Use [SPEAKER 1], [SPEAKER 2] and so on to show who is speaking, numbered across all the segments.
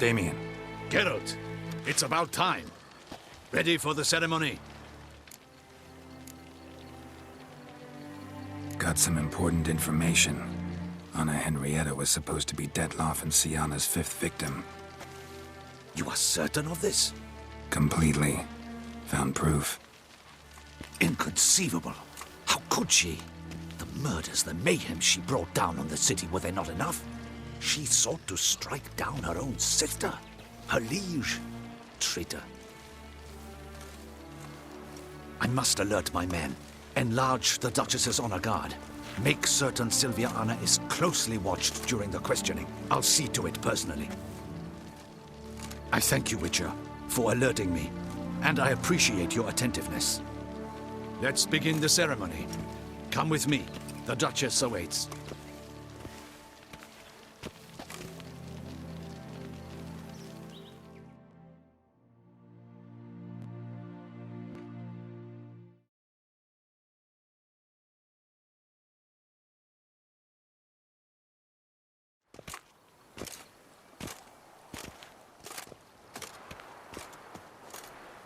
[SPEAKER 1] Damien.
[SPEAKER 2] Geralt, it's about time. Ready for the ceremony?
[SPEAKER 1] Got some important information. Anna Henrietta was supposed to be Detloff and Syanna's 5th victim.
[SPEAKER 2] You are certain of this?
[SPEAKER 1] Completely. Found proof.
[SPEAKER 2] Inconceivable. How could she? The murders, the mayhem she brought down on the city, were they not enough? She sought to strike down her own sister, her liege. Traitor. I must alert my men. Enlarge the Duchess's honor guard. Make certain Sylvia Anna is closely watched during the questioning. I'll see to it personally. I thank you, Witcher, for alerting me, and I appreciate your attentiveness. Let's begin the ceremony. Come with me. The Duchess awaits.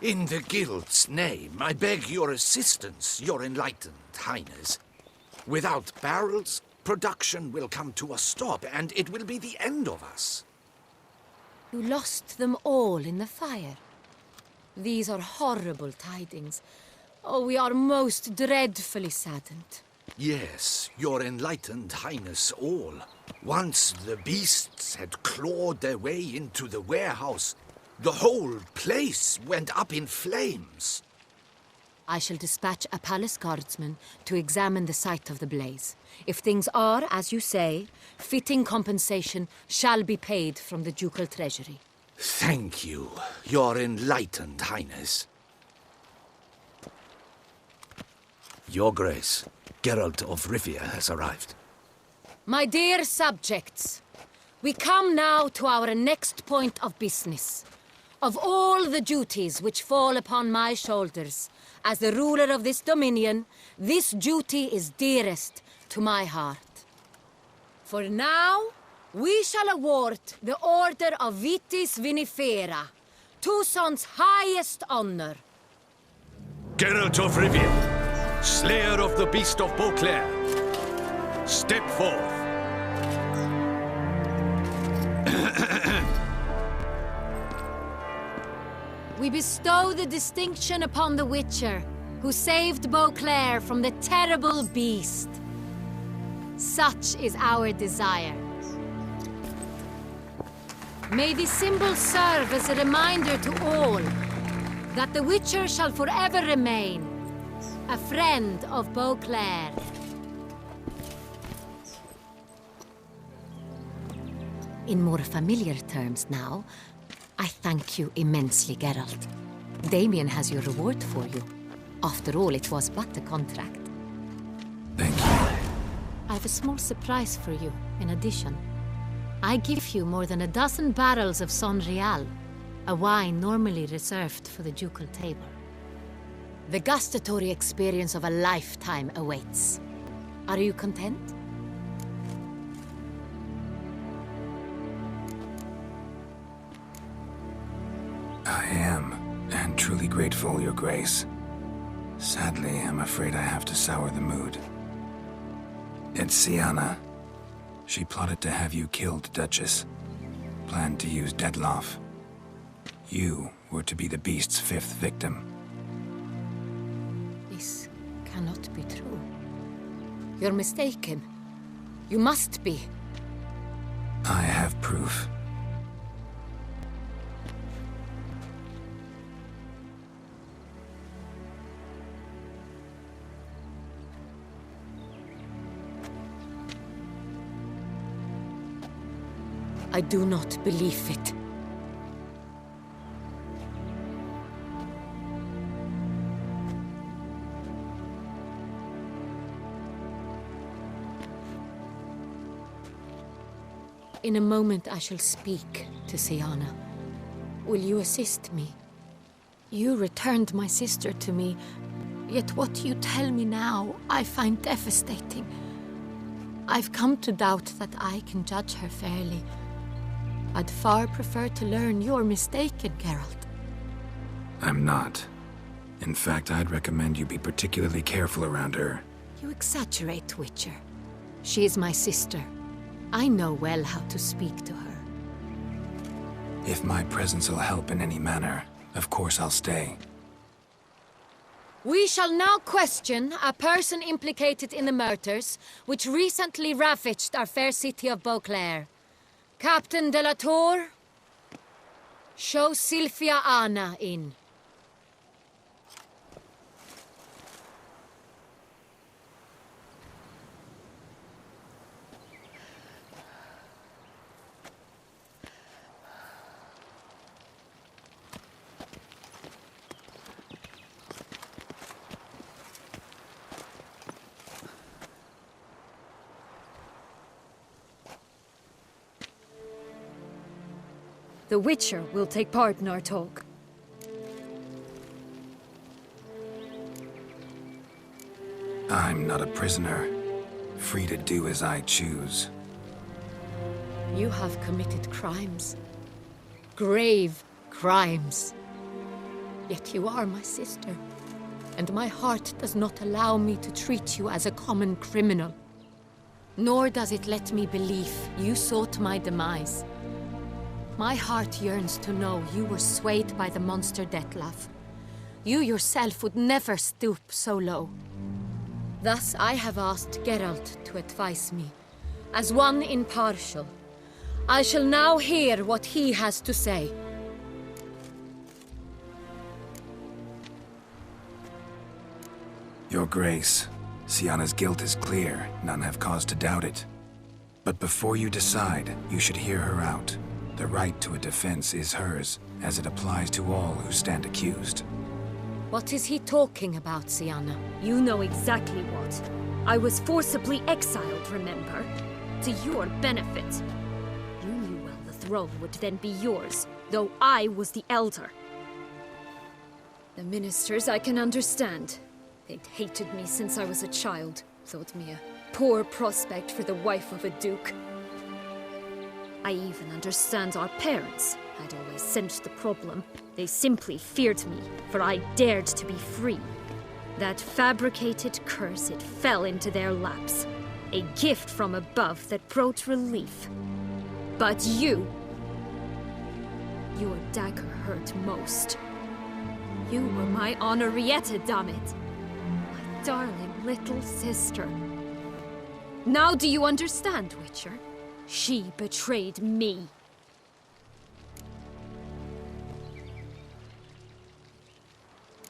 [SPEAKER 2] In the Guild's name, I beg your assistance, your enlightened highness. Without barrels, production will come to a stop, and it will be the end of us.
[SPEAKER 3] You lost them all in the fire. These are horrible tidings. Oh, we are most dreadfully saddened.
[SPEAKER 2] Yes, your enlightened highness all. Once the beasts had clawed their way into the warehouse, the whole place went up in flames.
[SPEAKER 3] I shall dispatch a palace guardsman to examine the site of the blaze. If things are, as you say, fitting compensation shall be paid from the ducal treasury.
[SPEAKER 2] Thank you, your enlightened highness. Your Grace, Geralt of Rivia has arrived.
[SPEAKER 3] My dear subjects, we come now to our next point of business. Of all the duties which fall upon my shoulders, as the ruler of this dominion, this duty is dearest to my heart. For now, we shall award the Order of Vitis Vinifera, Tucson's highest honor.
[SPEAKER 2] Geralt of Rivia, slayer of the beast of Beauclair, step forth.
[SPEAKER 3] We bestow the distinction upon the Witcher, who saved Beauclair from the terrible beast. Such is our desire. May this symbol serve as a reminder to all that the Witcher shall forever remain a friend of Beauclair. In more familiar terms now, I thank you immensely, Geralt. Damien has your reward for you. After all, it was but a contract.
[SPEAKER 1] Thank you.
[SPEAKER 3] I have a small surprise for you, in addition. I give you more than a dozen barrels of Son Real, a wine normally reserved for the ducal table. The gustatory experience of a lifetime awaits. Are you content?
[SPEAKER 1] I am, and truly grateful, Your Grace. Sadly, I'm afraid I have to sour the mood. It's Syanna. She plotted to have you killed, Duchess. Planned to use Detloff. You were to be the beast's 5th victim.
[SPEAKER 3] This cannot be true. You're mistaken. You must be.
[SPEAKER 1] I have proof.
[SPEAKER 3] I do not believe it. In a moment I shall speak to Syanna. Will you assist me? You returned my sister to me, yet what you tell me now I find devastating. I've come to doubt that I can judge her fairly. I'd far prefer to learn you're mistaken, Geralt.
[SPEAKER 1] I'm not. In fact, I'd recommend you be particularly careful around her.
[SPEAKER 3] You exaggerate, Witcher. She is my sister. I know well how to speak to her.
[SPEAKER 1] If my presence will help in any manner, of course I'll stay.
[SPEAKER 3] We shall now question a person implicated in the murders which recently ravaged our fair city of Beauclair. Captain de la Tour, show Sylvia Anna in.
[SPEAKER 4] The Witcher will take part in our talk.
[SPEAKER 1] I'm not a prisoner, free to do as I choose.
[SPEAKER 3] You have committed crimes. Grave crimes. Yet you are my sister, and my heart does not allow me to treat you as a common criminal. Nor does it let me believe you sought my demise. My heart yearns to know you were swayed by the monster Dettlaff. You yourself would never stoop so low. Thus I have asked Geralt to advise me, as one impartial. I shall now hear what he has to say.
[SPEAKER 1] Your Grace, Syanna's guilt is clear. None have cause to doubt it. But before you decide, you should hear her out. The right to a defense is hers, as it applies to all who stand accused.
[SPEAKER 3] What is he talking about, Syanna?
[SPEAKER 4] You know exactly what. I was forcibly exiled, remember? To your benefit. You knew well the throne would then be yours, though I was the elder. The ministers I can understand. They'd hated me since I was a child, thought me a poor prospect for the wife of a duke. I even understand our parents. I'd always sensed the problem. They simply feared me, for I dared to be free. That fabricated curse, it fell into their laps. A gift from above that brought relief. But you... Your dagger hurt most. You were my Henrietta, damn it. My darling little sister. Now do you understand, Witcher? She betrayed me.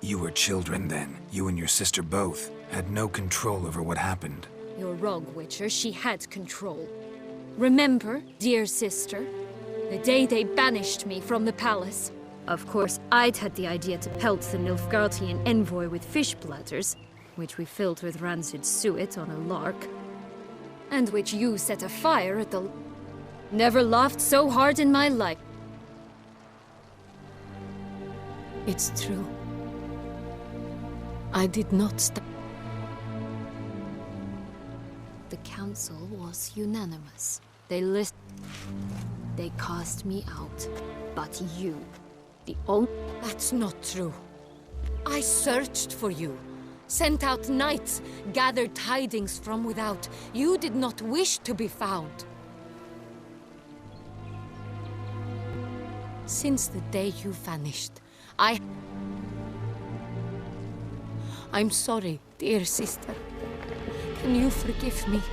[SPEAKER 1] You were children then. You and your sister both had no control over what happened.
[SPEAKER 4] You're wrong, Witcher. She had control. Remember, dear sister, the day they banished me from the palace? Of course, I'd had the idea to pelt the Nilfgaardian envoy with fish bladders, which we filled with rancid suet on a lark. And which you set afire at the... Never laughed so hard in my life.
[SPEAKER 3] It's true. I did not
[SPEAKER 4] The council was unanimous. They cast me out. But you, the only...
[SPEAKER 3] That's not true. I searched for you. Sent out knights, gathered tidings from without. You did not wish to be found. Since the day you vanished, I'm sorry, dear sister. Can you forgive me?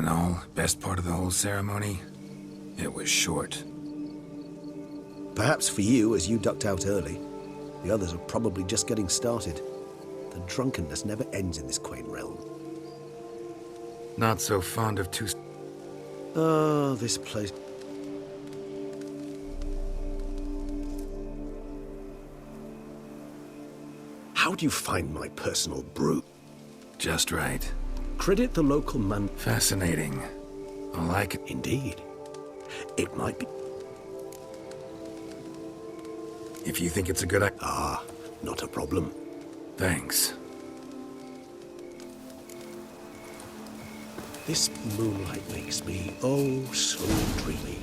[SPEAKER 1] in all, best part of the whole ceremony, it was short.
[SPEAKER 5] Perhaps for you, as you ducked out early. The others are probably just getting started. The drunkenness never ends in this quaint realm.
[SPEAKER 1] Not so fond of two...
[SPEAKER 5] Oh, this place... How do you find my personal brew?
[SPEAKER 1] Just right.
[SPEAKER 5] Credit the local man...
[SPEAKER 1] Fascinating. I like it.
[SPEAKER 5] Indeed. It might be...
[SPEAKER 1] If you think it's a good idea...
[SPEAKER 5] Ah, not a problem.
[SPEAKER 1] Thanks.
[SPEAKER 5] This moonlight makes me, oh, so dreamy.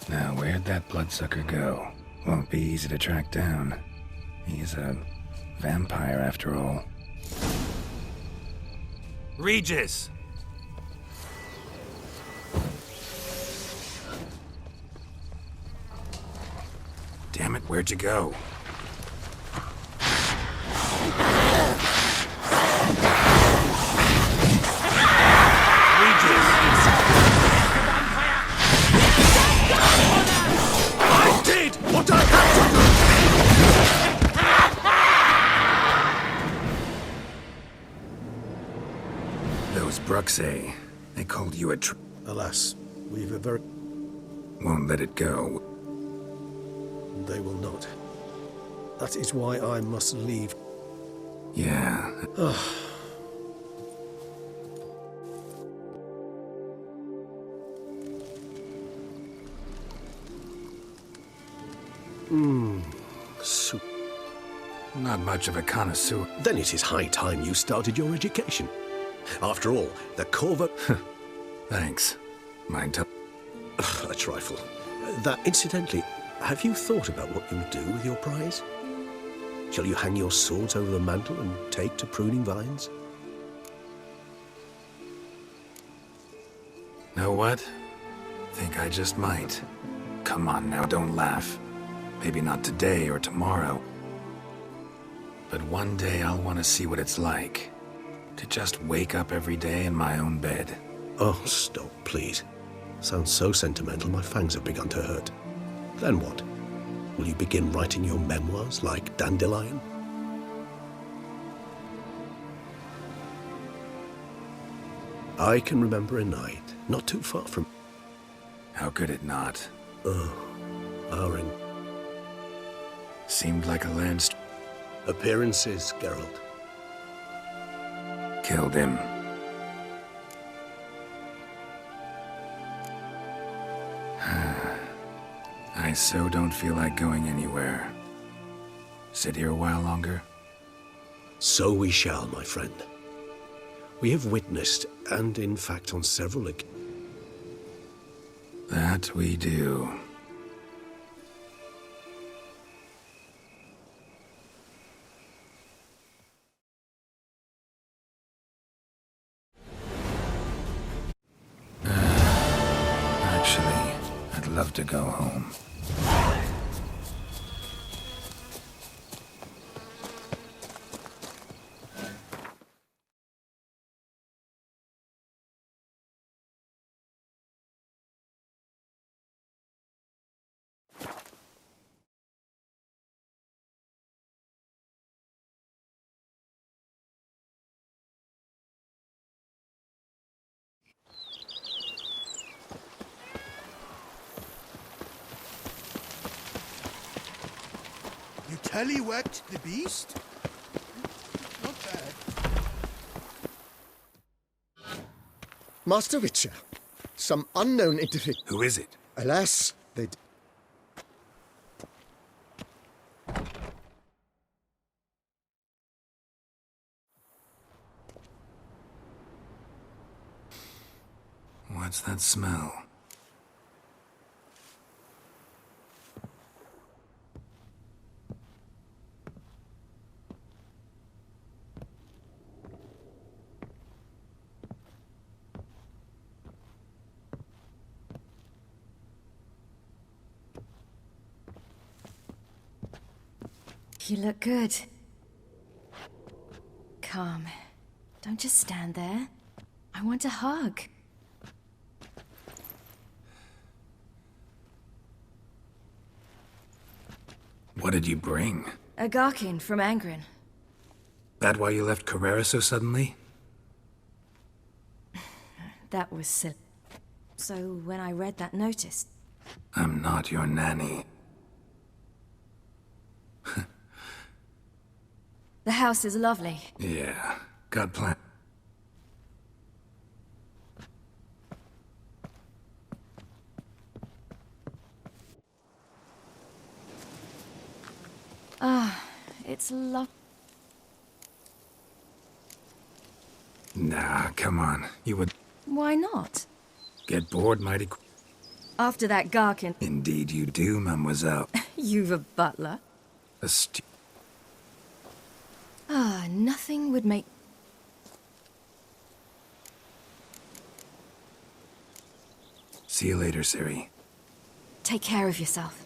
[SPEAKER 1] Now, where'd that bloodsucker go? Won't be easy to track down. He's a vampire, after all. Regis! Damn it, where'd you go? Those Bruxay, they called you a
[SPEAKER 5] Alas, we've a very...
[SPEAKER 1] Won't let it go.
[SPEAKER 5] They will not. That is why I must leave.
[SPEAKER 1] Yeah.
[SPEAKER 5] Soup.
[SPEAKER 1] Not much of a connoisseur.
[SPEAKER 5] Then it is high time you started your education. After all, the Corvo...
[SPEAKER 1] Thanks. Mind tell...
[SPEAKER 5] A trifle. That, incidentally, have you thought about what you'll do with your prize? Shall you hang your swords over the mantle and take to pruning vines?
[SPEAKER 1] Know what? Think I just might. Come on now, don't laugh. Maybe not today or tomorrow. But one day I'll want to see what it's like. To just wake up every day in my own bed.
[SPEAKER 5] Oh, stop, please. Sounds so sentimental, my fangs have begun to hurt. Then what? Will you begin writing your memoirs like Dandelion? I can remember a night, not too far from...
[SPEAKER 1] How could it not?
[SPEAKER 5] Our
[SPEAKER 1] Seemed like a land
[SPEAKER 5] appearances, Geralt.
[SPEAKER 1] killed him. I so don't feel like going anywhere. Sit here a while longer?
[SPEAKER 5] So we shall, my friend. We have witnessed, and in fact on several occasions...
[SPEAKER 1] That we do. Actually, I'd love to go home.
[SPEAKER 6] You tallywhacked the beast? Not bad.
[SPEAKER 7] Master Witcher, some unknown individual.
[SPEAKER 1] Who is it?
[SPEAKER 7] Alas, they...
[SPEAKER 1] What's that smell?
[SPEAKER 8] You look good. Calm. Don't just stand there. I want a hug.
[SPEAKER 1] What did you bring?
[SPEAKER 8] A Garkin from Angren.
[SPEAKER 1] That why you left Carrera so suddenly?
[SPEAKER 8] That was silly. So when I read that notice...
[SPEAKER 1] I'm not your nanny.
[SPEAKER 8] The house is lovely.
[SPEAKER 1] Yeah, got plan.
[SPEAKER 8] It's lovely.
[SPEAKER 1] Nah, come on. You would
[SPEAKER 8] Why not?
[SPEAKER 1] get bored mighty quick.
[SPEAKER 8] After that Garkin...
[SPEAKER 1] Indeed you do, mademoiselle.
[SPEAKER 8] You've a butler. Nothing would make...
[SPEAKER 1] See you later, Siri.
[SPEAKER 8] Take care of yourself.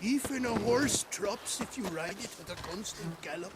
[SPEAKER 6] Even a horse drops if you ride it at a constant gallop.